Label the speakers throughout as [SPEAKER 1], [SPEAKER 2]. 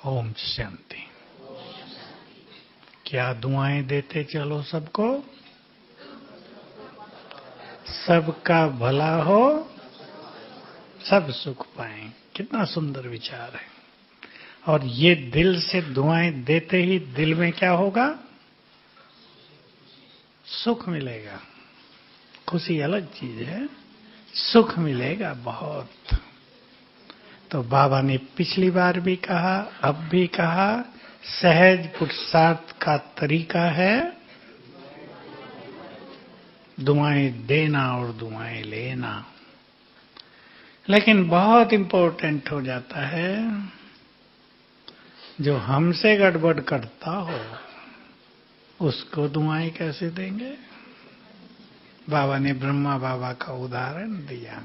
[SPEAKER 1] ओम शांति। क्या दुआएं देते चलो सबको, सबका भला हो, सब सुख पाएं। कितना सुंदर विचार है। और ये दिल से दुआएं देते ही दिल में क्या होगा? सुख मिलेगा। खुशी अलग चीज है, सुख मिलेगा बहुत। तो बाबा ने पिछली बार भी कहा, अब भी कहा, सहज पुरुषार्थ का तरीका है दुआएं देना और दुआएं लेना। लेकिन बहुत इंपॉर्टेंट हो जाता है, जो हमसे गड़बड़ करता हो उसको दुआएं कैसे देंगे? बाबा ने ब्रह्मा बाबा का उदाहरण दिया।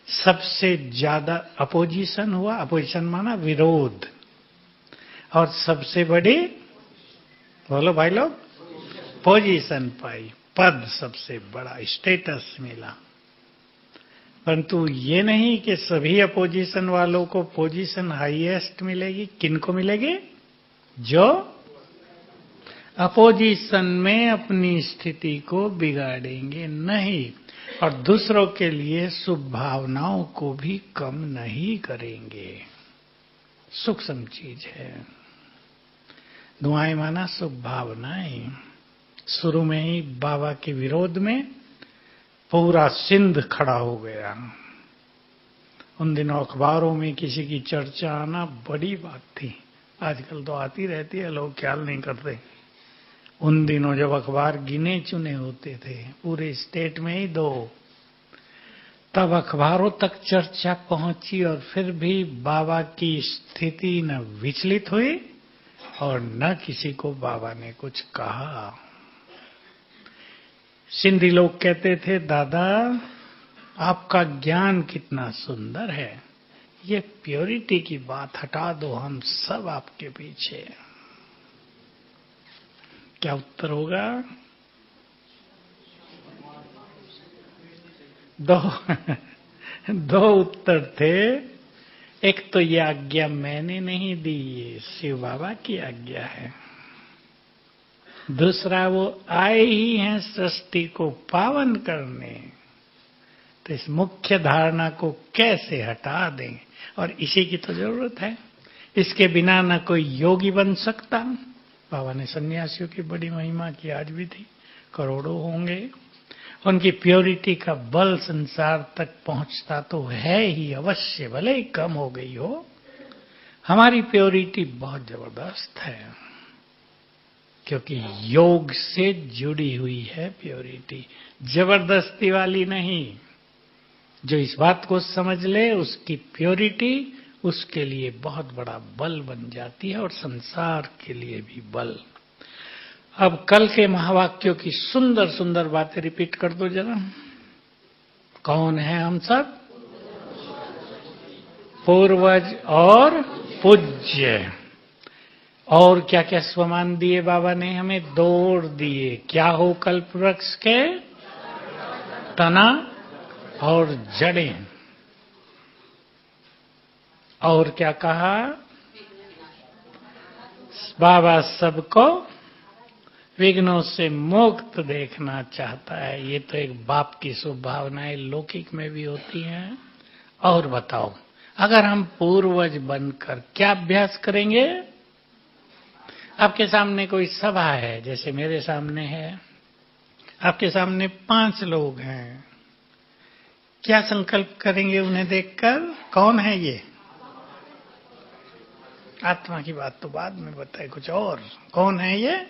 [SPEAKER 1] सबसे ज्यादा अपोजिशन हुआ, अपोजिशन माना विरोध, और सबसे बड़ी, बोलो भाई लोग, पोजीशन पाई, पद सबसे बड़ा, स्टेटस मिला। परंतु ये नहीं कि सभी अपोजिशन वालों को पोजीशन हाईएस्ट मिलेगी। किनको मिलेगी? जो अपोजिशन में अपनी स्थिति को बिगाड़ेंगे नहीं, और दूसरों के लिए शुभ भावनाओं को भी कम नहीं करेंगे। सूक्ष्म चीज है। दुआएं माना शुभ भावनाएं। शुरू में ही बाबा के विरोध में पूरा सिंध खड़ा हो गया। उन दिनों अखबारों में किसी की चर्चा आना बड़ी बात थी। आजकल तो आती रहती है, लोग ख्याल नहीं करते। उन दिनों जब अखबार गिने चुने होते थे, पूरे स्टेट में ही 2, तब अखबारों तक चर्चा पहुंची, और फिर भी बाबा की स्थिति न विचलित हुई और न किसी को बाबा ने कुछ कहा। सिंधी लोग कहते थे, दादा आपका ज्ञान कितना सुंदर है, ये प्योरिटी की बात हटा दो, हम सब आपके पीछे। क्या उत्तर होगा? दो उत्तर थे। एक तो ये आज्ञा मैंने नहीं दी, ये शिव बाबा की आज्ञा है। दूसरा, वो आए ही हैं सृष्टि को पावन करने, तो इस मुख्य धारणा को कैसे हटा दें? और इसी की तो जरूरत है। इसके बिना न कोई योगी बन सकता। बाबा ने सन्यासियों की बड़ी महिमा की, आज भी थी, करोड़ों होंगे। उनकी प्योरिटी का बल संसार तक पहुंचता तो है ही अवश्य, भले ही कम हो गई हो। हमारी प्योरिटी बहुत जबरदस्त है, क्योंकि योग से जुड़ी हुई है प्योरिटी, जबरदस्ती वाली नहीं। जो इस बात को समझ ले, उसकी प्योरिटी उसके लिए बहुत बड़ा बल बन जाती है, और संसार के लिए भी बल। अब कल के महावाक्यों की सुंदर सुंदर बातें रिपीट कर दो जरा। कौन है हम सब? पूर्वज और पूज्य। और क्या क्या स्वमान दिए बाबा ने हमें? दौड़ दिए। क्या हो कल्प वृक्ष के? तना और जड़ें। और क्या कहा? बाबा सबको विघ्नों से मुक्त देखना चाहता है। ये तो एक बाप की शुभ भावनाएं लौकिक में भी होती हैं। और बताओ, अगर हम पूर्वज बनकर क्या अभ्यास करेंगे? आपके सामने कोई सभा है, जैसे मेरे सामने है, आपके सामने 5 लोग हैं। क्या संकल्प करेंगे उन्हें देखकर? कौन है ये? आत्मा की बात तो बाद में बताए, कुछ और। कौन है ये?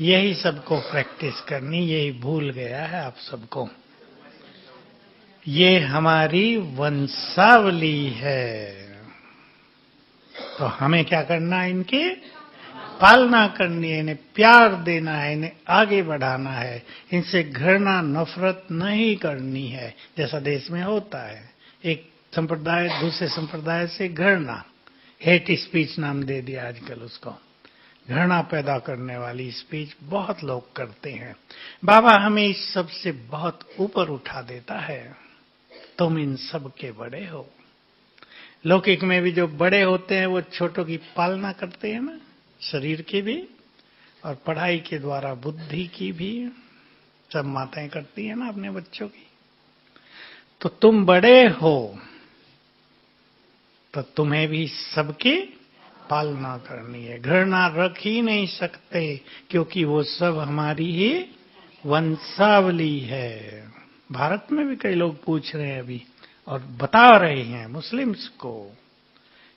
[SPEAKER 1] यही सबको प्रैक्टिस करनी, यही भूल गया है आप सबको। ये हमारी वंशावली है, तो हमें क्या करना है? इनकी पालना करनी है, इन्हें प्यार देना है, इन्हें आगे बढ़ाना है। इनसे घृणा नफरत नहीं करनी है, जैसा देश में होता है। एक संप्रदाय दूसरे संप्रदाय से घृणा, हेट स्पीच नाम दे दिया आजकल उसको। घृणा पैदा करने वाली स्पीच बहुत लोग करते हैं। बाबा हमें इस सब से बहुत ऊपर उठा देता है। तुम इन सब के बड़े हो। लौकिक में भी जो बड़े होते हैं वो छोटों की पालना करते हैं ना, शरीर की भी और पढ़ाई के द्वारा बुद्धि की भी। सब माताएं करती हैं ना अपने बच्चों की। तो तुम बड़े हो तो तुम्हें भी सबकी पालना करनी है। घृणा रख ही नहीं सकते, क्योंकि वो सब हमारी ही वंशावली है। भारत में भी कई लोग पूछ रहे हैं अभी और बता रहे हैं मुस्लिम्स को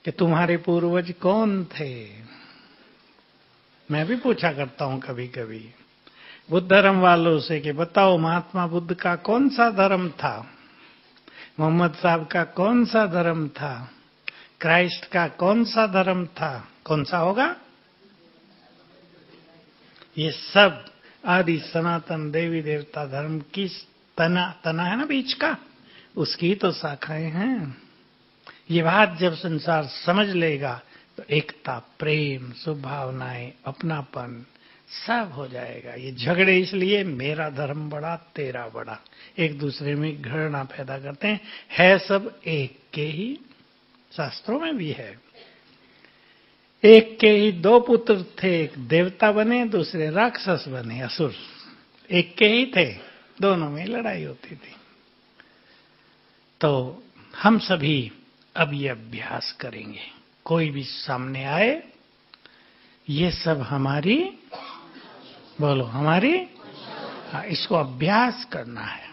[SPEAKER 1] कि तुम्हारे पूर्वज कौन थे। मैं भी पूछा करता हूं कभी कभी बुद्ध धर्म वालों से कि बताओ महात्मा बुद्ध का कौन सा धर्म था, मोहम्मद साहब का कौन सा धर्म था, क्राइस्ट का कौन सा धर्म था, कौन सा होगा? ये सब आदि सनातन देवी देवता धर्म की तना है ना बीच का, उसकी तो शाखाएं हैं। ये बात जब संसार समझ लेगा तो एकता, प्रेम, सुभावनाएं, अपनापन सब हो जाएगा। ये झगड़े इसलिए मेरा धर्म बड़ा तेरा बड़ा, एक दूसरे में घृणा पैदा करते हैं। है सब एक के ही, शास्त्रों में भी है। एक के ही दो पुत्र थे, एक देवता बने दूसरे राक्षस बने, असुर। एक के ही थे, दोनों में लड़ाई होती थी। तो हम सभी अब ये अभ्यास करेंगे। कोई भी सामने आए, ये सब हमारी, बोलो हमारी, हाँ, इसको अभ्यास करना है।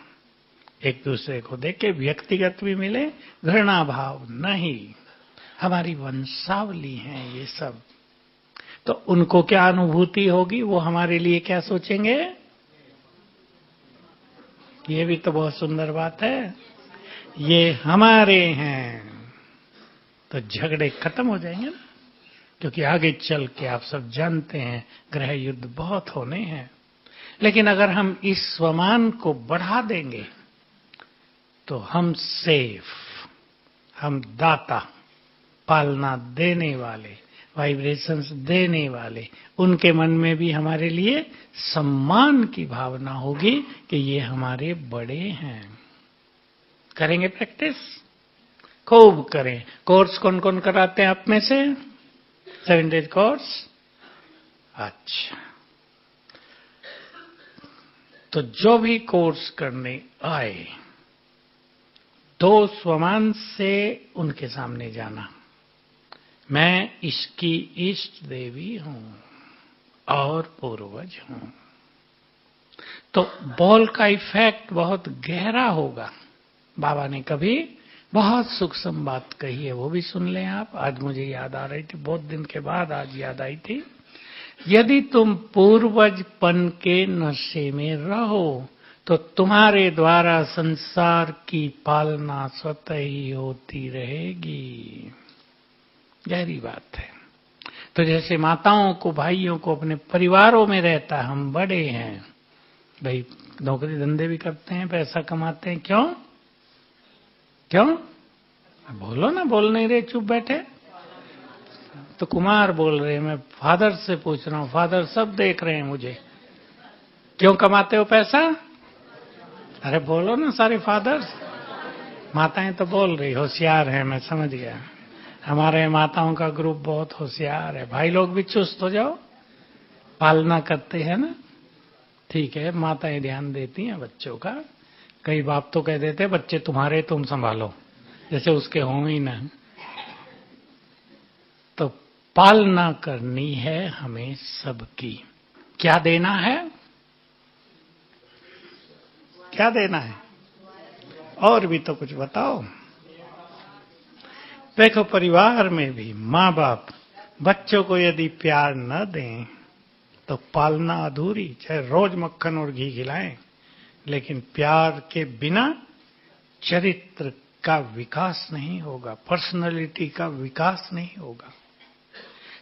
[SPEAKER 1] एक दूसरे को देख के व्यक्तिगत भी मिले, घृणा भाव नहीं। हमारी वंशावली है ये सब। तो उनको क्या अनुभूति होगी, वो हमारे लिए क्या सोचेंगे? ये भी तो बहुत सुंदर बात है। ये हमारे हैं तो झगड़े खत्म हो जाएंगे ना, क्योंकि आगे चल के आप सब जानते हैं ग्रह युद्ध बहुत होने हैं। लेकिन अगर हम इस स्वमान को बढ़ा देंगे तो हम सेफ, हम दाता, पालना देने वाले, वाइब्रेशंस देने वाले, उनके मन में भी हमारे लिए सम्मान की भावना होगी कि ये हमारे बड़े हैं। करेंगे प्रैक्टिस, खूब करें। कोर्स कौन कौन कराते हैं आप में से? 7 डेज कोर्स। अच्छा, तो जो भी कोर्स करने आए, 2 स्वमान से उनके सामने जाना, मैं इसकी इष्ट देवी हूं और पूर्वज हूं। तो बॉल का इफेक्ट बहुत गहरा होगा। बाबा ने कभी बहुत सूक्ष्म बात कही है, वो भी सुन लें आप। आज मुझे याद आ रही थी, बहुत दिन के बाद आज याद आई थी। यदि तुम पूर्वजपन के नशे में रहो तो तुम्हारे द्वारा संसार की पालना स्वतः ही होती रहेगी। गहरी बात है। तो जैसे माताओं को, भाइयों को अपने परिवारों में रहता, हम बड़े हैं भाई, नौकरी धंधे भी करते हैं, पैसा कमाते हैं, क्यों क्यों? बोलो ना, बोल नहीं रहे, चुप बैठे। तो कुमार बोल रहे हैं, मैं फादर से पूछ रहा हूं, फादर सब देख रहे हैं मुझे, क्यों कमाते हो पैसा? अरे बोलो ना सारे फादर्स। माताएं तो बोल रही, होशियार है, मैं समझ गया। हमारे माताओं का ग्रुप बहुत होशियार है। भाई लोग भी चुस्त हो जाओ, पालना करते हैं ना, ठीक है। माताएं ध्यान देती हैं बच्चों का। कई बाप तो कह देते हैं बच्चे तुम्हारे, तुम संभालो, जैसे उसके हों ही ना। तो पालना करनी है हमें सबकी। क्या देना है? क्या देना है? और भी तो कुछ बताओ। देखो, परिवार में भी माँ बाप बच्चों को यदि प्यार न दें तो पालना अधूरी। चाहे रोज मक्खन और घी खिलाएं, लेकिन प्यार के बिना चरित्र का विकास नहीं होगा, पर्सनालिटी का विकास नहीं होगा।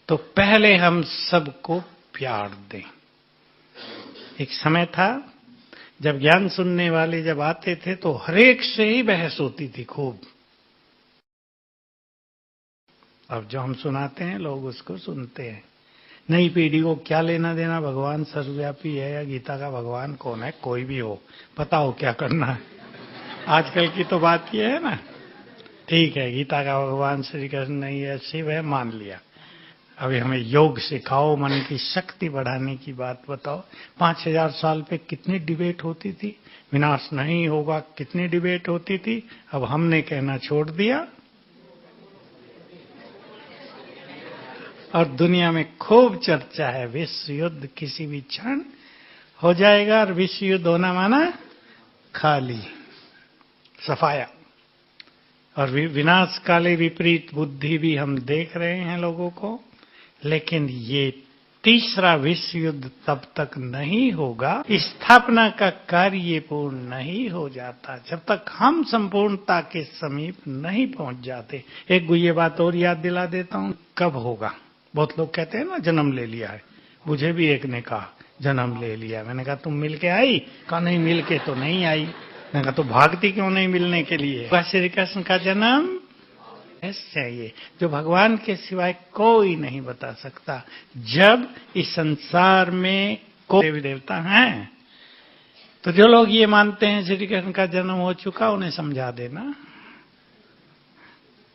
[SPEAKER 1] तो पहले हम सबको प्यार दें। एक समय था जब ज्ञान सुनने वाले जब आते थे तो हरेक से ही बहस होती थी खूब। अब जो हम सुनाते हैं लोग उसको सुनते हैं। नई पीढ़ी को क्या लेना देना, भगवान सर्वव्यापी है या गीता का भगवान कौन है, कोई भी हो, पता हो क्या करना है। आजकल की तो बात ये है ना, ठीक है, गीता का भगवान श्री कृष्ण नहीं है, शिव है, मान लिया। अभी हमें योग सिखाओ, मन की शक्ति बढ़ाने की बात बताओ। 5000 साल पे कितनी डिबेट होती थी, विनाश नहीं होगा, कितनी डिबेट होती थी। अब हमने कहना छोड़ दिया और दुनिया में खूब चर्चा है, विश्व युद्ध किसी भी क्षण हो जाएगा। और विश्व युद्ध होना माना खाली सफाया। और विनाश काले विपरीत बुद्धि भी हम देख रहे हैं लोगों को। लेकिन ये तीसरा विश्व युद्ध तब तक नहीं होगा, स्थापना का कार्य पूर्ण नहीं हो जाता, जब तक हम संपूर्णता के समीप नहीं पहुंच जाते। एक ये बात और याद दिला देता हूं, कब होगा। बहुत लोग कहते हैं ना जन्म ले लिया है। मुझे भी एक ने कहा जन्म ले लिया। मैंने कहा तुम मिल के आई? कहा नहीं, मिल के तो नहीं आई। मैंने कहा तो भागती क्यों नहीं मिलने के लिए? श्री कृष्ण का जन्म ऐसे ये जो भगवान के सिवाय कोई नहीं बता सकता। जब इस संसार में कोई देवी देवता हैं, तो जो लोग ये मानते हैं श्री कृष्ण का जन्म हो चुका, उन्हें समझा देना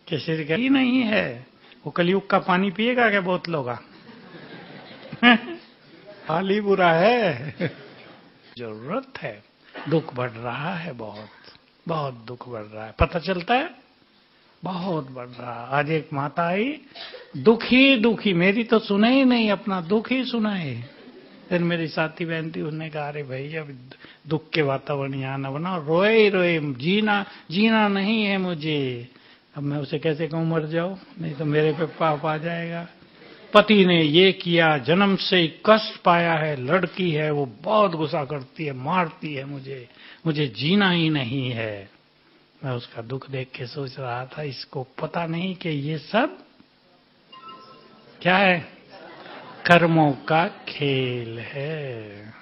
[SPEAKER 1] कि श्री कृष्ण ही नहीं है। वो कलयुग का पानी पिएगा क्या बोतलों का? हाल ही बुरा है। जरूरत है। दुख बढ़ रहा है, बहुत बहुत दुख बढ़ रहा है। पता चलता है बहुत बढ़ रहा। आज एक माता आई, दुखी दुखी, मेरी तो सुना ही नहीं, अपना दुख ही सुना है। फिर मेरी साथी बहन थी, उसने कहा अरे भाई अब दुख के वातावरण यहाँ न बनाओ, रोए रोए जीना नहीं है मुझे। अब मैं उसे कैसे कहूँ मर जाओ, नहीं तो मेरे पे पाप आ जाएगा। पति ने ये किया, जन्म से ही कष्ट पाया है, लड़की है वो बहुत गुस्सा करती है, मारती है मुझे जीना ही नहीं है। मैं उसका दुख देख के सोच रहा था, इसको पता नहीं कि ये सब क्या है, कर्मों का खेल है।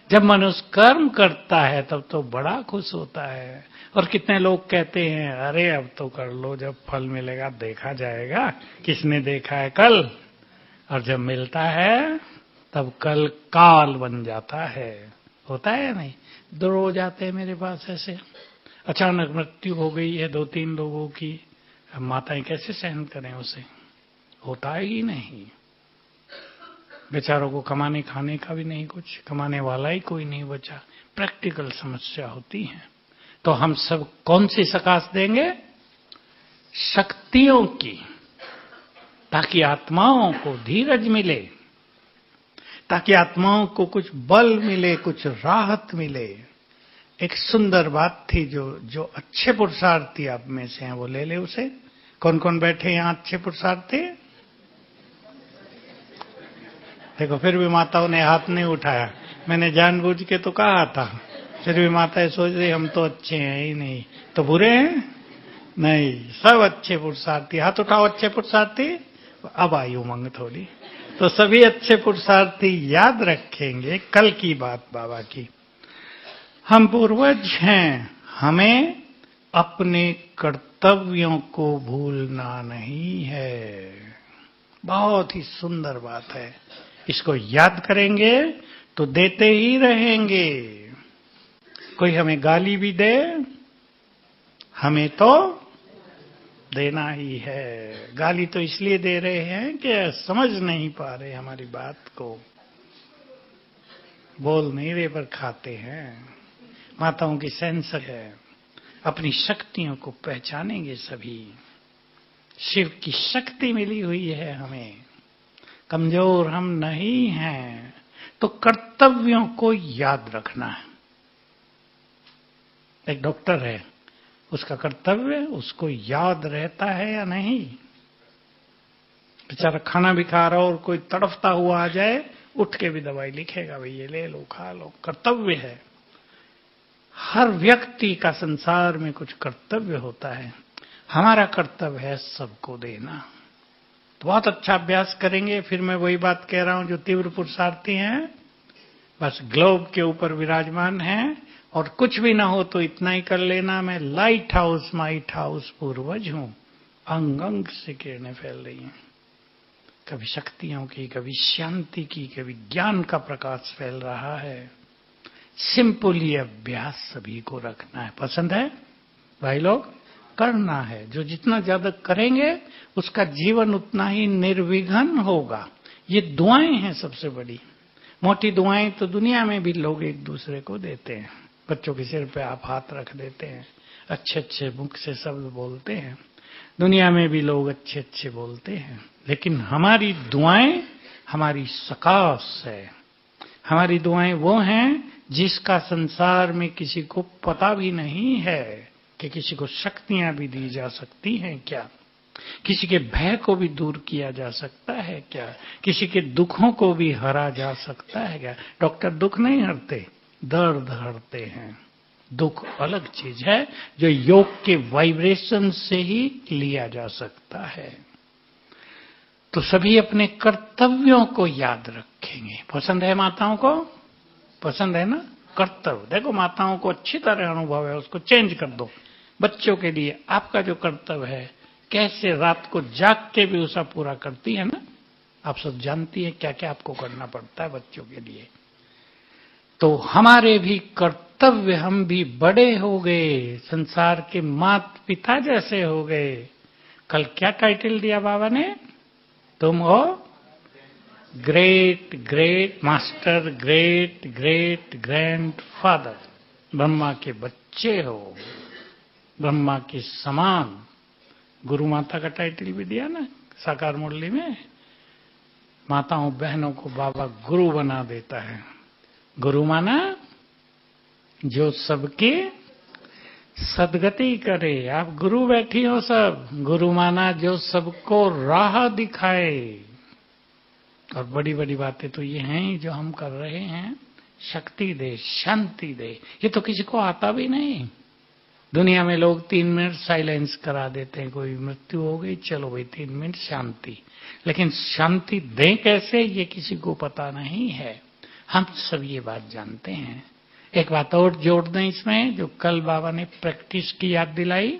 [SPEAKER 1] जब मनुष्य कर्म करता है तब तो बड़ा खुश होता है। और कितने लोग कहते हैं अरे अब तो कर लो, जब फल मिलेगा देखा जाएगा, किसने देखा है कल। और जब मिलता है तब कल काल बन जाता है। होता है नहीं? 2 रोज आते हैं मेरे पास ऐसे, अचानक मृत्यु हो गई है 2-3 लोगों की। अब माताएं कैसे सहन करें उसे? होता ही नहीं। बेचारों को कमाने खाने का भी नहीं, कुछ कमाने वाला ही कोई नहीं बचा। प्रैक्टिकल समस्या होती है। तो हम सब कौन सी सकाश देंगे? शक्तियों की, ताकि आत्माओं को धीरज मिले, ताकि आत्माओं को कुछ बल मिले, कुछ राहत मिले। एक सुंदर बात थी, जो अच्छे पुरुषार्थी आप में से हैं वो ले ले उसे। कौन कौन बैठे यहाँ अच्छे पुरुषार्थी? देखो फिर भी माताओं ने हाथ नहीं उठाया। मैंने जानबूझ के तो कहा था, फिर भी माताएं सोच रही हम तो अच्छे हैं ही नहीं, तो बुरे हैं नहीं, सब अच्छे पुरुषार्थी। हाथ उठाओ अच्छे पुरुषार्थी। अब आई उमंग थोड़ी। तो सभी अच्छे पुरुषार्थी याद रखेंगे कल की बात बाबा की। हम पूर्वज हैं, हमें अपने कर्तव्यों को भूलना नहीं है। बहुत ही सुंदर बात है। इसको याद करेंगे तो देते ही रहेंगे। कोई हमें गाली भी दे, हमें तो देना ही है। गाली तो इसलिए दे रहे हैं कि समझ नहीं पा रहे हमारी बात को, बोल नहीं रहे पर खाते हैं। माताओं की सेंस है, अपनी शक्तियों को पहचानेंगे सभी। शिव की शक्ति मिली हुई है हमें, कमजोर हम नहीं हैं। तो कर्तव्यों को याद रखना है। एक डॉक्टर है, उसका कर्तव्य उसको याद रहता है या नहीं? बेचारा खाना भी खा रहा हो और कोई तड़फता हुआ आ जाए, उठ के भी दवाई लिखेगा, भाई ये ले लो खा लो। कर्तव्य है। हर व्यक्ति का संसार में कुछ कर्तव्य होता है। हमारा कर्तव्य है सबको देना। तो बहुत अच्छा अभ्यास करेंगे। फिर मैं वही बात कह रहा हूं, जो तीव्र पुरुषार्थी हैं बस ग्लोब के ऊपर विराजमान हैं, और कुछ भी ना हो तो इतना ही कर लेना, मैं लाइट हाउस माइट हाउस पूर्वज हूं। अंग अंग से किरणें फैल रही हैं, कभी शक्तियों की, कभी शांति की, कभी ज्ञान का प्रकाश फैल रहा है। सिंपल ये अभ्यास सभी को रखना है। पसंद है भाई लोग? करना है। जो जितना ज्यादा करेंगे उसका जीवन उतना ही निर्विघ्न होगा। ये दुआएं हैं सबसे बड़ी। मोटी दुआएं तो दुनिया में भी लोग एक दूसरे को देते हैं। बच्चों के सिर पे आप हाथ रख देते हैं, अच्छे अच्छे मुख से शब्द बोलते हैं, दुनिया में भी लोग अच्छे अच्छे बोलते हैं। लेकिन हमारी दुआएं हमारी सकाश है। हमारी दुआएं वो हैं जिसका संसार में किसी को पता भी नहीं है कि किसी को शक्तियां भी दी जा सकती हैं क्या, किसी के भय को भी दूर किया जा सकता है क्या, किसी के दुखों को भी हरा जा सकता है क्या। डॉक्टर दुख नहीं हरते, दर्द हरते हैं। दुख अलग चीज है जो योग के वाइब्रेशन से ही लिया जा सकता है। तो सभी अपने कर्तव्यों को याद रखेंगे। पसंद है माताओं को? पसंद है ना? कर्तव्य देखो, माताओं को अच्छी तरह अनुभव है, उसको चेंज कर दो। बच्चों के लिए आपका जो कर्तव्य है, कैसे रात को जाग के भी उसे पूरा करती है ना, आप सब जानती है क्या क्या आपको करना पड़ता है बच्चों के लिए। तो हमारे भी कर्तव्य, हम भी बड़े हो गए, संसार के माता पिता जैसे हो गए। कल क्या टाइटल दिया बाबा ने? तुम हो great great master, great great grandfather. Brahma के बच्चे हो, ब्रह्मा के समान। गुरु माता का टाइटल भी दिया ना साकार मुरली में। माताओं बहनों को बाबा गुरु बना देता है। गुरु माना जो सबके सदगति करे। आप गुरु बैठी हो सब। गुरु माना जो सबको राह दिखाए। और बड़ी बड़ी बातें तो ये हैं जो हम कर रहे हैं। शक्ति दे, शांति दे, ये तो किसी को आता भी नहीं। दुनिया में लोग 3 मिनट साइलेंस करा देते हैं, कोई मृत्यु हो गई, चलो भाई 3 मिनट शांति। लेकिन शांति दें कैसे, ये किसी को पता नहीं है। हम सब ये बात जानते हैं। एक बात और जोड़ दें इसमें, जो कल बाबा ने प्रैक्टिस की याद दिलाई।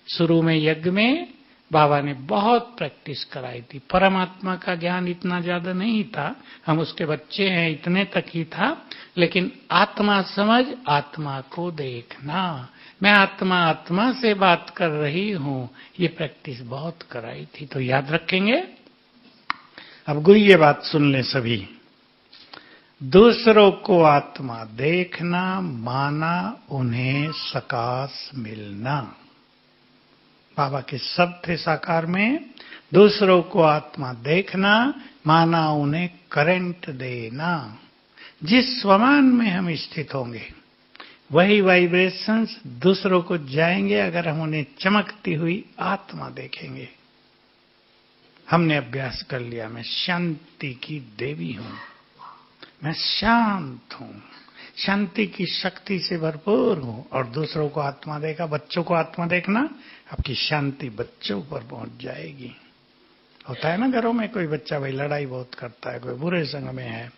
[SPEAKER 1] शुरू में यज्ञ में बाबा ने बहुत प्रैक्टिस कराई थी। परमात्मा का ज्ञान इतना ज्यादा नहीं था, हम उसके बच्चे हैं इतने तक ही था। लेकिन आत्मा समझ, आत्मा को देखना, मैं आत्मा आत्मा से बात कर रही हूं, ये प्रैक्टिस बहुत कराई थी। तो याद रखेंगे। अब गुरु ये बात सुन ले सभी। दूसरों को आत्मा देखना माना उन्हें सकाश मिलना। बाबा के शब्द थे साकार में। दूसरों को आत्मा देखना माना उन्हें करंट देना। जिस स्वमान में हम स्थित होंगे वही वाइब्रेशंस दूसरों को जाएंगे अगर हम उन्हें चमकती हुई आत्मा देखेंगे। हमने अभ्यास कर लिया, मैं शांति की देवी हूं, मैं शांत हूं, शांति की शक्ति से भरपूर हूं। और दूसरों को आत्मा देखा, बच्चों को आत्मा देखना, आपकी शांति बच्चों पर पहुंच जाएगी। होता है ना घरों में, कोई बच्चा भाई लड़ाई बहुत करता है, कोई बुरे संग में है,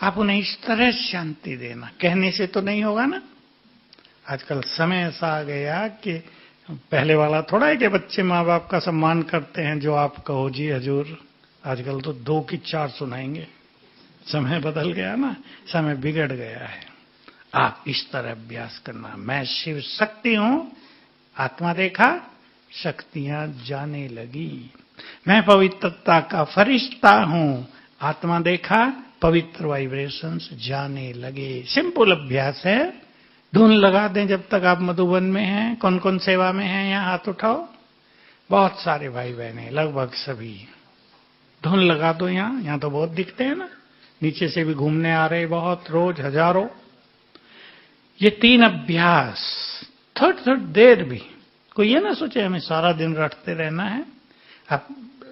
[SPEAKER 1] आप उन्हें इस तरह शांति देना। कहने से तो नहीं होगा ना। आजकल समय ऐसा आ गया कि पहले वाला थोड़ा है कि बच्चे माँ बाप का सम्मान करते हैं, जो आप कहो जी हजूर। आजकल तो 2 की 4 सुनाएंगे। समय बदल गया ना, समय बिगड़ गया है। आप इस तरह अभ्यास करना, मैं शिव शक्ति हूं, आत्मा देखा, शक्तियां जाने लगी। मैं पवित्रता का फरिश्ता हूं, आत्मा देखा, पवित्र वाइब्रेशंस जाने लगे। सिंपल अभ्यास है। धुन लगा दें जब तक आप मधुबन में हैं। कौन कौन सेवा में हैं यहाँ हाथ उठाओ। बहुत सारे भाई बहन, लगभग सभी। धुन लगा दो यहाँ तो बहुत दिखते हैं ना। नीचे से भी घूमने आ रहे बहुत, रोज हजारों। ये 3 अभ्यास थोड़ी देर भी, कोई ये ना सोचे हमें सारा दिन रटते रहना है। आप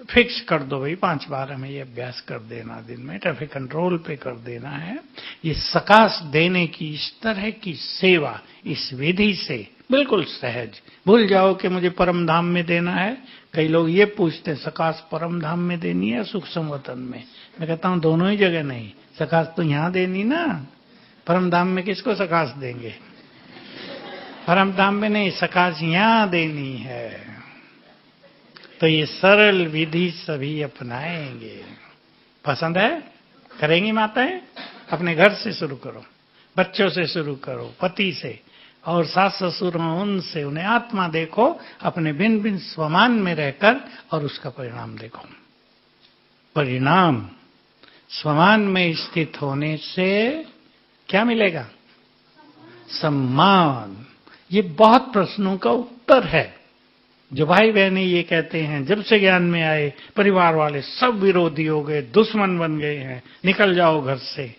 [SPEAKER 1] फिक्स कर दो भाई 5 बार हमें ये अभ्यास कर देना दिन में, ट्रैफिक कंट्रोल पे कर देना है। ये सकाश देने की इस तरह की सेवा इस विधि से बिल्कुल सहज। भूल जाओ कि मुझे परम धाम में देना है। कई लोग ये पूछते हैं सकाश परम धाम में देनी है सूक्ष्म वतन में। मैं कहता हूं दोनों ही जगह नहीं, सकाश तो यहां देनी ना। परम धाम में किसको सकाश देंगे? परम धाम में नहीं, सकाश यहां देनी है। तो ये सरल विधि सभी अपनाएंगे। पसंद है? करेंगी माताएं? अपने घर से शुरू करो, बच्चों से शुरू करो, पति से, और सास ससुर हों उनसे, उन्हें आत्मा देखो अपने भिन्न भिन्न स्वमान में रहकर, और उसका परिणाम देखो। परिणाम स्वमान में स्थित होने से क्या मिलेगा? सम्मान। ये बहुत प्रश्नों का उत्तर है। जो भाई बहनें ये कहते हैं जब से ज्ञान में आए परिवार वाले सब विरोधी हो गए, दुश्मन बन गए हैं, निकल जाओ घर से।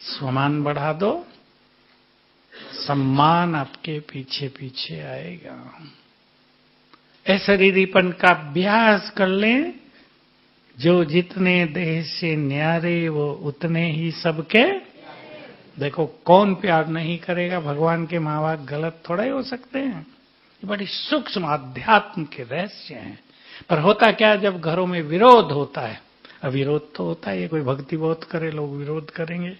[SPEAKER 1] स्वमान बढ़ा दो, सम्मान आपके पीछे पीछे आएगा। अशरीरीपन का अभ्यास कर लें। जो जितने देह से न्यारे वो उतने ही सबके। देखो कौन प्यार नहीं करेगा? भगवान के माँ-बाप गलत थोड़ा ही हो सकते हैं। ये बड़ी सूक्ष्म आध्यात्म के रहस्य हैं। पर होता क्या, जब घरों में विरोध होता है, अविरोध तो होता है, ये कोई भक्ति बहुत करे लोग विरोध करेंगे,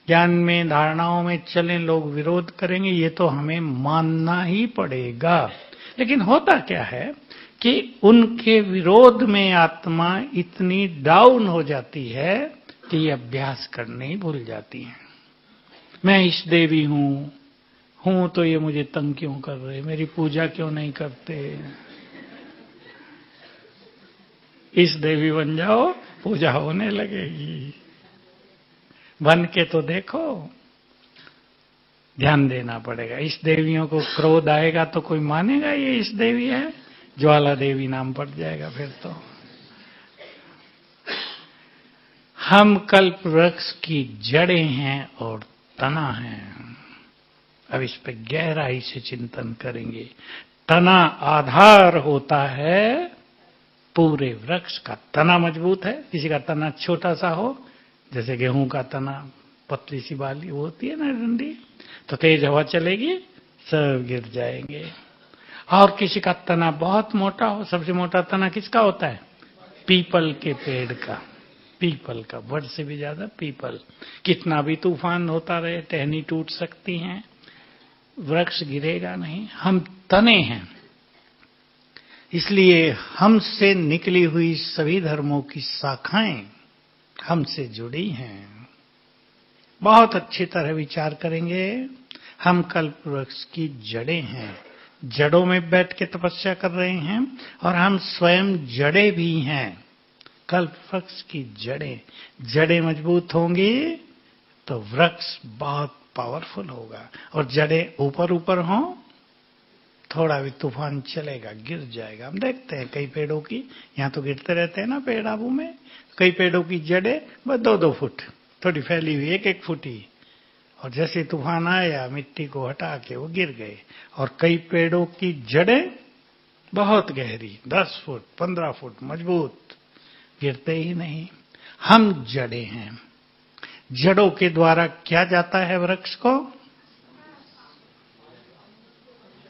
[SPEAKER 1] ज्ञान में धारणाओं में चलें लोग विरोध करेंगे, ये तो हमें मानना ही पड़ेगा। लेकिन होता क्या है कि उनके विरोध में आत्मा इतनी डाउन हो जाती है कि ये अभ्यास करने ही भूल जाती है। मैं इष्ट देवी हूं तो ये मुझे तंग क्यों कर रहे, मेरी पूजा क्यों नहीं करते? इष्ट देवी बन जाओ, पूजा होने लगेगी। बन के तो देखो, ध्यान देना पड़ेगा। इष्ट देवियों को क्रोध आएगा तो कोई मानेगा ये इष्ट देवी है? ज्वाला देवी नाम पड़ जाएगा फिर तो। हम कल्प वृक्ष की जड़ें हैं और तना है। अब इस पे गहराई से चिंतन करेंगे। तना आधार होता है पूरे वृक्ष का। तना मजबूत है, किसी का तना छोटा सा हो, जैसे गेहूं का तना पतली सी बाली वो होती है ना डंडी, तो तेज हवा चलेगी सब गिर जाएंगे। और किसी का तना बहुत मोटा हो, सबसे मोटा तना किसका होता है? पीपल के पेड़ का। पीपल का, बड़ से भी ज्यादा पीपल। कितना भी तूफान होता रहे, टहनी टूट सकती हैं, वृक्ष गिरेगा नहीं। हम तने हैं, इसलिए हमसे निकली हुई सभी धर्मों की शाखाएं हमसे जुड़ी हैं। बहुत अच्छी तरह विचार करेंगे। हम कल्प वृक्ष की जड़ें हैं, जड़ों में बैठ के तपस्या कर रहे हैं, और हम स्वयं जड़ें भी हैं। कल्प वृक्ष की जड़ें मजबूत होंगी तो वृक्ष बहुत पावरफुल होगा। और जड़ें ऊपर ऊपर हों, थोड़ा भी तूफान चलेगा गिर जाएगा। हम देखते हैं कई पेड़ों की, यहाँ तो गिरते रहते हैं ना पेड़ आबू में, कई पेड़ों की जड़ें बस 2-2 फुट थोड़ी फैली हुई, 1-1 फुट ही, और जैसे तूफान आया मिट्टी को हटा के वो गिर गए। और कई पेड़ों की जड़ें बहुत गहरी, 10 फुट 15 फुट मजबूत, गिरते ही नहीं। हम जड़ें हैं। जड़ों के द्वारा क्या जाता है वृक्ष को?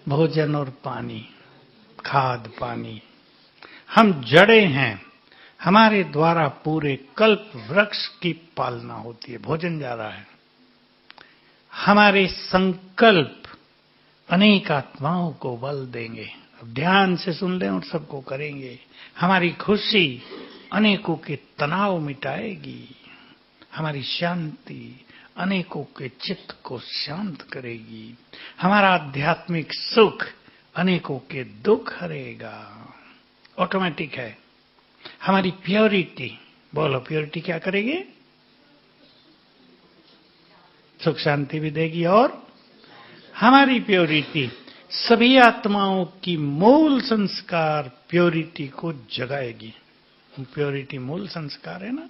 [SPEAKER 1] भोजन और पानी, खाद पानी। हम जड़ें हैं, हमारे द्वारा पूरे कल्प वृक्ष की पालना होती है। भोजन जा रहा है। हमारे संकल्प अनेक आत्माओं को बल देंगे। अब ध्यान से सुन लें और सबको करेंगे। हमारी खुशी अनेकों के तनाव मिटाएगी। हमारी शांति अनेकों के चित्त को शांत करेगी। हमारा आध्यात्मिक सुख अनेकों के दुख हरेगा। ऑटोमेटिक है। हमारी प्योरिटी, बोलो प्योरिटी क्या करेगी? सुख शांति भी देगी। और हमारी प्योरिटी सभी आत्माओं की मूल संस्कार प्योरिटी को जगाएगी। प्योरिटी मूल संस्कार है ना।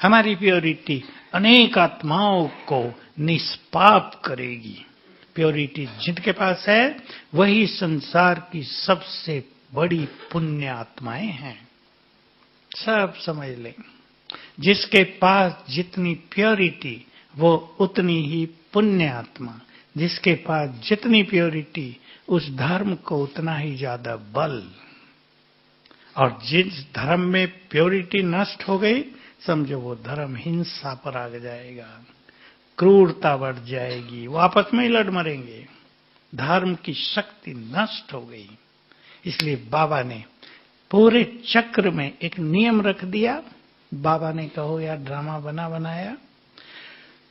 [SPEAKER 1] हमारी प्योरिटी अनेक आत्माओं को निष्पाप करेगी। प्योरिटी जिनके पास है वही संसार की सबसे बड़ी पुण्य आत्माएं हैं। सब समझ लें। जिसके पास जितनी प्योरिटी वो उतनी ही पुण्य आत्मा। जिसके पास जितनी प्योरिटी उस धर्म को उतना ही ज्यादा बल। और जिस धर्म में प्योरिटी नष्ट हो गई, समझो वो धर्म हिंसा पर आ जाएगा, क्रूरता बढ़ जाएगी, वो आपस में ही लड़ मरेंगे। धर्म की शक्ति नष्ट हो गई। इसलिए बाबा ने पूरे चक्र में एक नियम रख दिया। बाबा ने कहो या ड्रामा बनाया,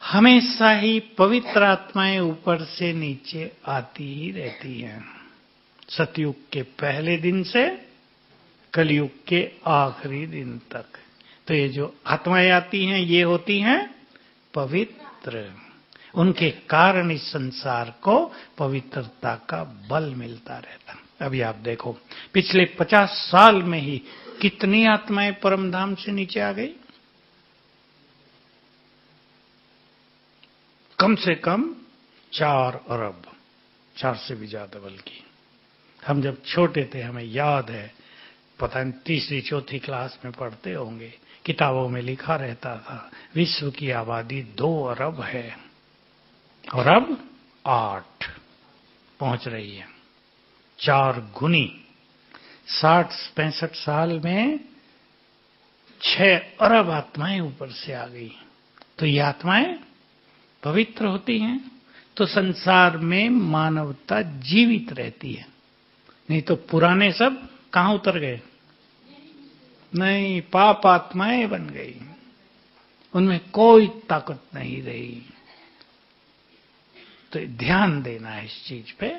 [SPEAKER 1] हमेशा ही पवित्र आत्माएं ऊपर से नीचे आती ही रहती हैं, सतयुग के पहले दिन से कलयुग के आखिरी दिन तक। तो ये जो आत्माएं आती हैं ये होती हैं पवित्र, उनके कारण इस संसार को पवित्रता का बल मिलता रहता। अभी आप देखो पिछले 50 साल में ही कितनी आत्माएं परमधाम से नीचे आ गई, कम से कम 4 अरब, 4 से भी ज्यादा। बल्कि हम जब छोटे थे हमें याद है, पता नहीं तीसरी चौथी क्लास में पढ़ते होंगे, किताबों में लिखा रहता था विश्व की आबादी 2 अरब है और अब 8 पहुंच रही है, 4 गुनी। 60-65 साल में 6 अरब आत्माएं ऊपर से आ गई। तो ये आत्माएं पवित्र होती हैं तो संसार में मानवता जीवित रहती है, नहीं तो पुराने सब कहां उतर गए? नहीं, पाप आत्माएं बन गई, उनमें कोई ताकत नहीं रही। तो ध्यान देना है इस चीज पे।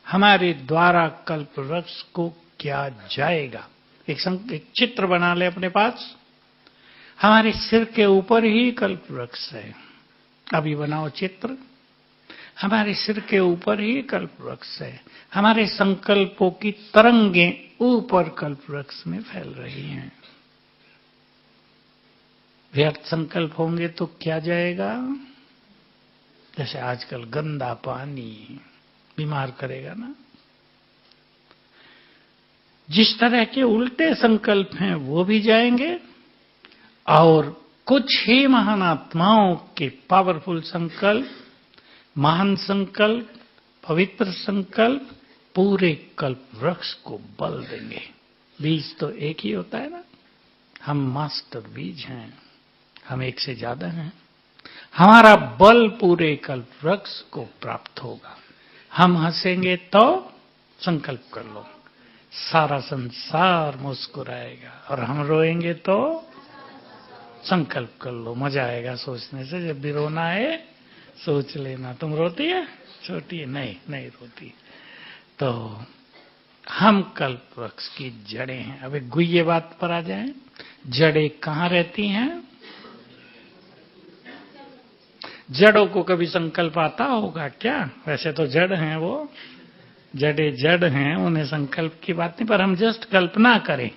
[SPEAKER 1] हमारे द्वारा कल्प वृक्ष को क्या जाएगा? एक चित्र बना ले अपने पास, हमारे सिर के ऊपर ही कल्प वृक्ष है। अभी बनाओ चित्र, हमारे सिर के ऊपर ही कल्प वृक्ष है। हमारे संकल्पों की तरंगें ऊपर कल्प वृक्ष में फैल रही हैं। व्यर्थ संकल्प होंगे तो क्या जाएगा? जैसे आजकल गंदा पानी बीमार करेगा ना, जिस तरह के उल्टे संकल्प हैं वो भी जाएंगे, और कुछ ही महान आत्माओं के पावरफुल संकल्प, महान संकल्प, पवित्र संकल्प पूरे कल्प वृक्ष को बल देंगे। बीज तो एक ही होता है ना, हम मास्टर बीज हैं, हम एक से ज्यादा हैं। हमारा बल पूरे कल्प वृक्ष को प्राप्त होगा। हम हंसेंगे तो संकल्प कर लो, सारा संसार मुस्कुराएगा, और हम रोएंगे तो संकल्प कर लो, मजा आएगा सोचने से। जब भी रोना आए सोच लेना। तुम रोती है? छोटी है? नहीं रोती। तो हम कल्प वृक्ष की जड़ें हैं। अब एक गुह्य बात पर आ जाए, जड़ें कहां रहती हैं? जड़ों को कभी संकल्प आता होगा क्या? वैसे तो जड़ हैं वो, जड़ें जड़ हैं, उन्हें संकल्प की बात नहीं, पर हम जस्ट कल्पना करें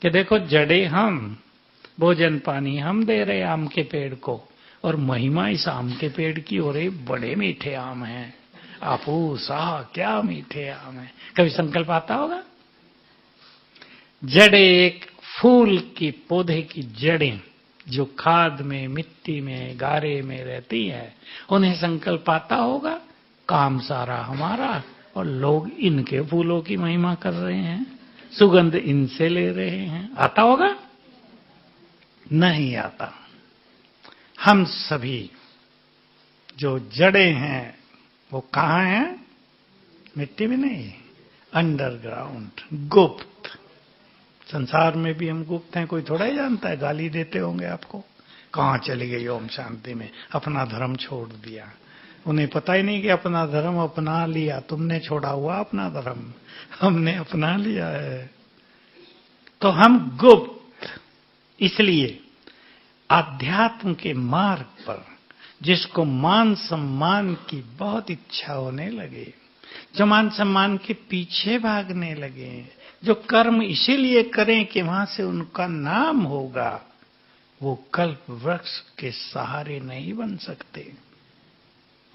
[SPEAKER 1] कि देखो जड़ें हम, भोजन पानी हम दे रहे आम के पेड़ को, और महिमा इस आम के पेड़ की हो रही, बड़े मीठे आम हैं, आपूस आह क्या मीठे आम हैं। कभी संकल्प आता होगा? जड़ें एक फूल की, पौधे की जड़ें जो खाद में, मिट्टी में, गारे में रहती है, उन्हें संकल्प आता होगा काम सारा हमारा, और लोग इनके फूलों की महिमा कर रहे हैं, सुगंध इनसे ले रहे हैं। आता होगा? नहीं आता। हम सभी जो जड़ें हैं वो कहां हैं? मिट्टी में नहीं, अंडरग्राउंड, गुप्त। संसार में भी हम गुप्त हैं, कोई थोड़ा ही जानता है। गाली देते होंगे आपको, कहां चली गई ओम शांति में, अपना धर्म छोड़ दिया। उन्हें पता ही नहीं कि अपना धर्म अपना लिया, तुमने छोड़ा हुआ अपना धर्म, हमने अपना लिया है। तो हम गुप्त। इसलिए आध्यात्म के मार्ग पर जिसको मान सम्मान की बहुत इच्छा होने लगे, जो मान सम्मान के पीछे भागने लगे, जो कर्म इसीलिए करें कि वहां से उनका नाम होगा, वो कल्प वृक्ष के सहारे नहीं बन सकते।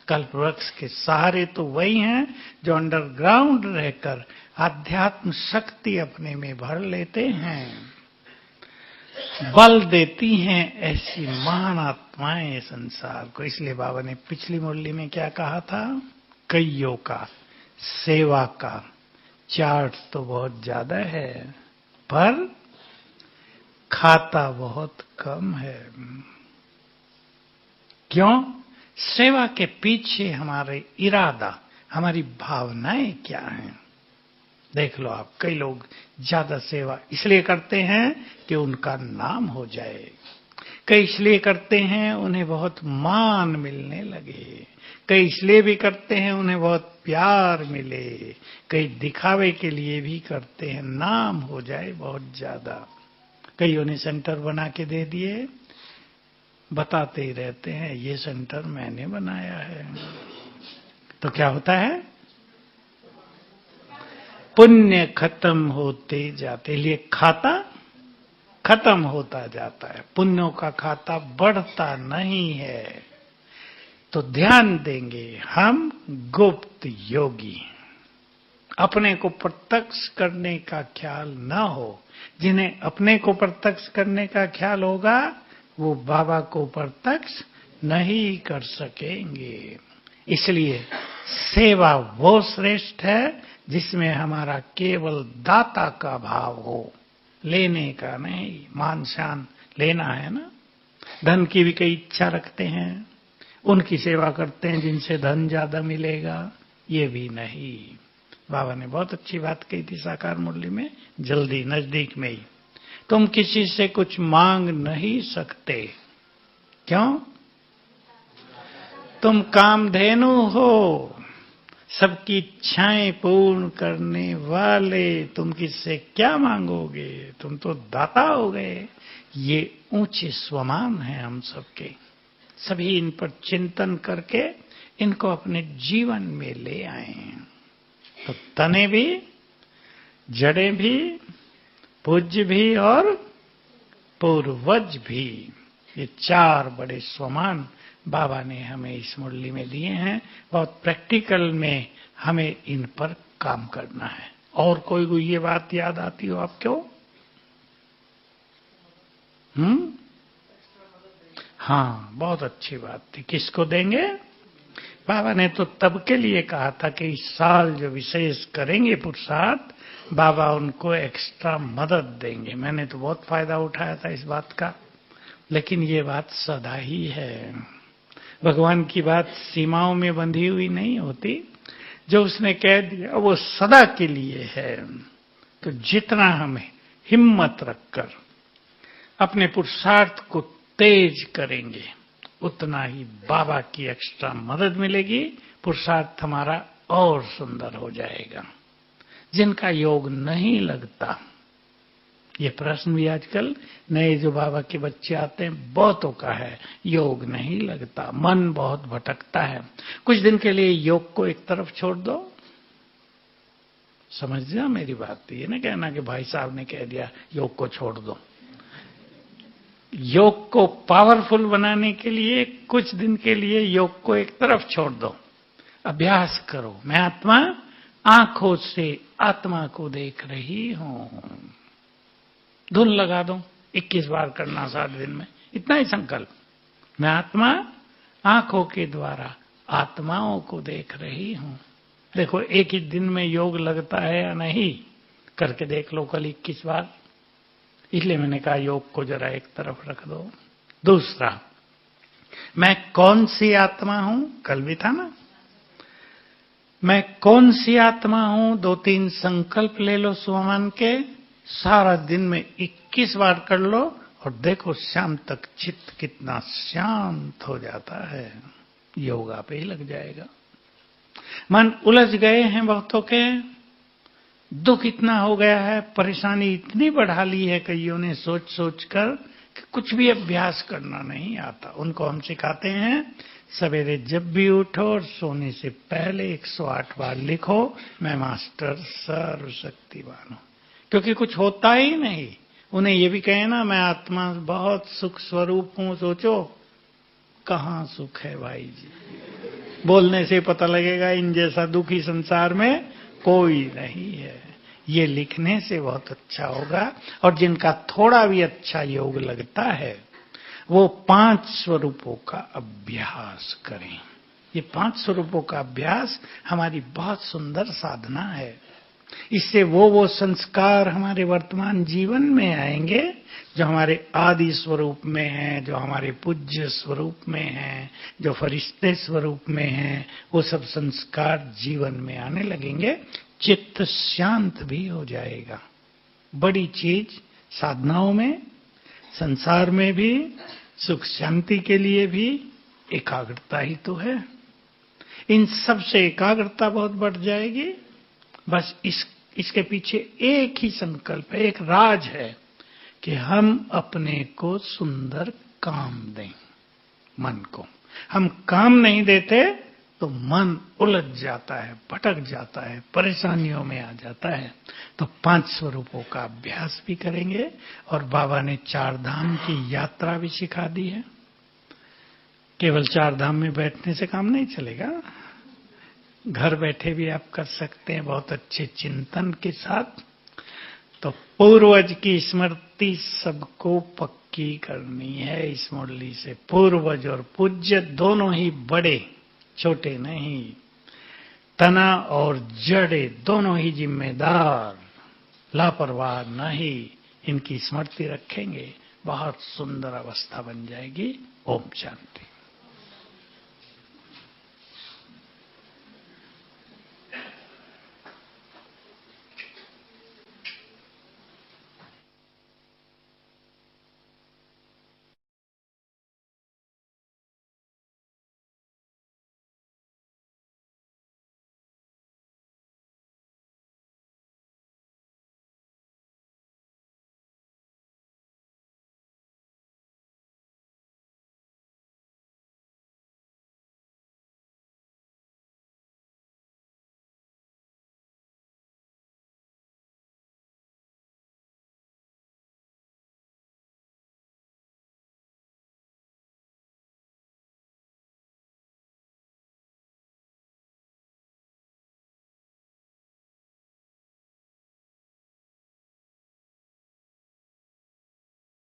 [SPEAKER 1] कल्प वृक्ष के सहारे तो वही हैं जो अंडरग्राउंड रहकर आध्यात्म शक्ति अपने में भर लेते हैं, बल देती हैं ऐसी महान आत्माएं संसार को। इसलिए बाबा ने पिछली मुरली में क्या कहा था? कईयों का सेवा का चार्ट तो बहुत ज्यादा है, पर खाता बहुत कम है। क्यों? सेवा के पीछे हमारे इरादा, हमारी भावनाएं क्या हैं? देख लो आप, कई लोग ज्यादा सेवा इसलिए करते हैं कि उनका नाम हो जाए, कई इसलिए करते हैं उन्हें बहुत मान मिलने लगे, कई इसलिए भी करते हैं उन्हें बहुत प्यार मिले, कई दिखावे के लिए भी करते हैं, नाम हो जाए बहुत ज्यादा। कईयों ने सेंटर बना के दे दिए, बताते ही रहते हैं ये सेंटर मैंने बनाया है। तो क्या होता है? पुण्य खत्म होते जाते, लिए खाता खत्म होता जाता है, पुण्यों का खाता बढ़ता नहीं है। तो ध्यान देंगे हम गुप्त योगी, अपने को प्रत्यक्ष करने का ख्याल न हो। जिन्हें अपने को प्रत्यक्ष करने का ख्याल होगा वो बाबा को प्रत्यक्ष नहीं कर सकेंगे। इसलिए सेवा वो श्रेष्ठ है जिसमें हमारा केवल दाता का भाव हो, लेने का नहीं। मान शान लेना है ना, धन की भी कई इच्छा रखते हैं, उनकी सेवा करते हैं जिनसे धन ज्यादा मिलेगा, ये भी नहीं। बाबा ने बहुत अच्छी बात कही थी साकार मुरली में, जल्दी नजदीक में ही, तुम किसी से कुछ मांग नहीं सकते। क्यों? तुम कामधेनु हो, सबकी इच्छाएं पूर्ण करने वाले, तुम किससे क्या मांगोगे? तुम तो दाता हो गए। ये ऊंचे स्वमान है हम सबके, सभी इन पर चिंतन करके इनको अपने जीवन में ले आए। तो तने भी, जड़ें भी, पूज्य भी और पूर्वज भी, ये चार बड़े स्वमान बाबा ने हमें इस मुरली में दिए हैं। बहुत प्रैक्टिकल में हमें इन पर काम करना है। और कोई ये बात याद आती हो आपको? हाँ, बहुत अच्छी बात थी। किसको देंगे? बाबा ने तो तब के लिए कहा था कि इस साल जो विशेष करेंगे पुरुषार्थ, बाबा उनको एक्स्ट्रा मदद देंगे। मैंने तो बहुत फायदा उठाया था इस बात का, लेकिन ये बात सदा ही है। भगवान की बात सीमाओं में बंधी हुई नहीं होती, जो उसने कह दिया वो सदा के लिए है। तो जितना हमें हिम्मत रखकर अपने पुरुषार्थ को तेज करेंगे, उतना ही बाबा की एक्स्ट्रा मदद मिलेगी, पुरुषार्थ हमारा और सुंदर हो जाएगा। जिनका योग नहीं लगता, ये प्रश्न भी आजकल नए जो बाबा के बच्चे आते हैं बहुतों का है, योग नहीं लगता, मन बहुत भटकता है। कुछ दिन के लिए योग को एक तरफ छोड़ दो, समझ जा मेरी बात। ये ना कहना कि भाई साहब ने कह दिया योग को छोड़ दो। योग को पावरफुल बनाने के लिए कुछ दिन के लिए योग को एक तरफ छोड़ दो, अभ्यास करो। मैं आत्मा आंखों से आत्मा को देख रही हूं, धुन लगा दो, 21 बार करना 7 दिन में, इतना ही संकल्प। मैं आत्मा आंखों के द्वारा आत्माओं को देख रही हूं। देखो एक ही दिन में योग लगता है या नहीं, करके देख लो कल 21 बार। इसलिए मैंने कहा योग को जरा एक तरफ रख दो। दूसरा, मैं कौन सी आत्मा हूं, कल भी था ना, मैं कौन सी आत्मा हूं, 2-3 संकल्प ले लो स्वमान के, सारा दिन में 21 बार कर लो और देखो शाम तक चित्त कितना शांत हो जाता है। योगा पे ही लग जाएगा। मन उलझ गए हैं बहुतों के, दुख इतना हो गया है, परेशानी इतनी बढ़ा ली है कईयों ने सोच सोच कर कि कुछ भी अभ्यास करना नहीं आता। उनको हम सिखाते हैं सवेरे जब भी उठो और सोने से पहले 108 बार लिखो, मैं मास्टर सर्वशक्तिवान हूं। क्योंकि कुछ होता ही नहीं। उन्हें ये भी कहे ना मैं आत्मा बहुत सुख स्वरूप हूं, सोचो कहां सुख है भाई जी। बोलने से पता लगेगा इन जैसा दुखी संसार में कोई नहीं है। ये लिखने से बहुत अच्छा होगा। और जिनका थोड़ा भी अच्छा योग लगता है वो 5 स्वरूपों का अभ्यास करें। ये 5 स्वरूपों का अभ्यास हमारी बहुत सुंदर साधना है। इससे वो संस्कार हमारे वर्तमान जीवन में आएंगे जो हमारे आदि स्वरूप में हैं, जो हमारे पूज्य स्वरूप में हैं, जो फरिश्ते स्वरूप में हैं, वो सब संस्कार जीवन में आने लगेंगे। चित्त शांत भी हो जाएगा। बड़ी चीज साधनाओं में, संसार में भी, सुख शांति के लिए भी एकाग्रता ही तो है। इन सब से एकाग्रता बहुत बढ़ जाएगी। बस इसके पीछे एक ही संकल्प है, एक राज है कि हम अपने को सुंदर काम दें। मन को हम काम नहीं देते तो मन उलझ जाता है, भटक जाता है, परेशानियों में आ जाता है। तो 5 स्वरूपों का अभ्यास भी करेंगे और बाबा ने 4 धाम की यात्रा भी सिखा दी है। केवल 4 धाम में बैठने से काम नहीं चलेगा, घर बैठे भी आप कर सकते हैं बहुत अच्छे चिंतन के साथ। तो पूर्वज की स्मृति सबको पक्की करनी है इस मुरली से। पूर्वज और पूज्य दोनों ही बड़े, छोटे नहीं। तना और जड़े दोनों ही जिम्मेदार, लापरवाह नहीं। इनकी स्मृति रखेंगे, बहुत सुंदर अवस्था बन जाएगी। ओम शांति।